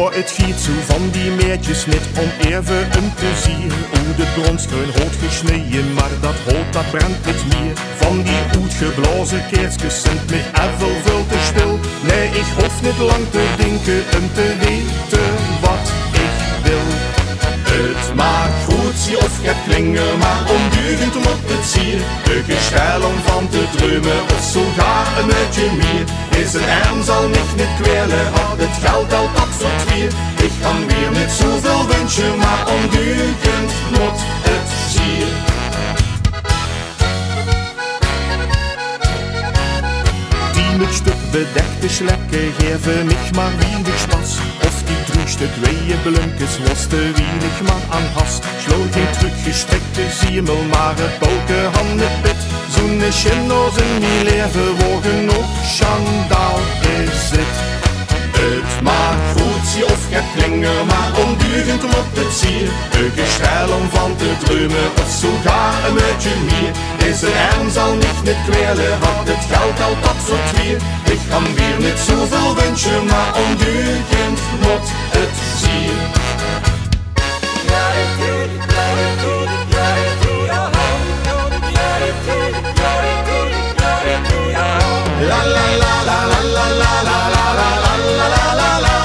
Maar het giet zo van die meertjes niet om even een plezier. Hoe de bronskruin hout gesneden, maar dat hout dat brandt niet meer. Van die uitgeblazen keertjes zijn me even veel te stil. Nee, ik hoef niet lang te denken om te weten wat ik wil. Het maakt goed, zie of het klingen, maar ondeugend om op het zier. De gestel om van te dromen of sogar een beetje meer. Is een arm zal mich niet kwelen, had het geld al dat verdwier. Ik kan weer niet zoveel wensen, maar ondeugend moet het zier. Met stuk bedekte slekken geven mich maar weinig Spaß. Of die drügste tweeën blunkes was te weinig maar aan hast. Sloot geen teruggestrekte ziemel, maar het balken han het bed. Zo'n schinno's in die leven wogen ook schandaal is het. Het maakt goed, zie of het klingen, maar ondeugend om op het zier. De gestel om van te dromen of sogar een beetje meer. Deze arm zal mich niet kwelen, had het geld al dat verdwier. Ik kan weer niet zoveel wensen, maar ondeugend moet het zier. La la la la la la la la la la la la la la.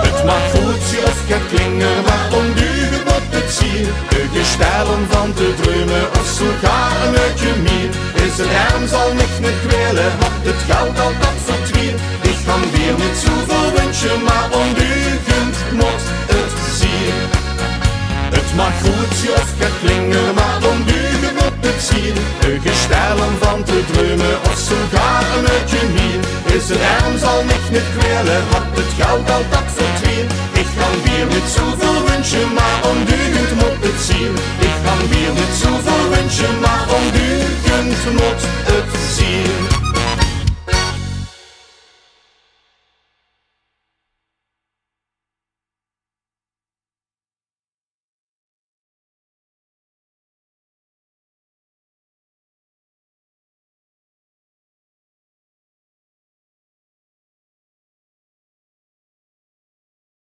Het mag goed zien of het klingen, maar ondeugend moet het zier. De gestellen van te dromen of sogar een beetje meer. Is een arm zal mich niet kwelen, had het geld al dat verdwier. Ik kan weer niet zoveel wensen, maar ondeugend moet het zier. Het mag goed zien of het klingen, maar ondeugend moet het zier. De gestellen van te dromen of sogar een beetje meer. Is een arm zal mich niet kwelen, had het geld al dat verdwier. Ik kan weer niet zoveel wensen, maar ondeugend moet het zier. Ik kan weer niet zoveel wensen, maar ondeugend moet het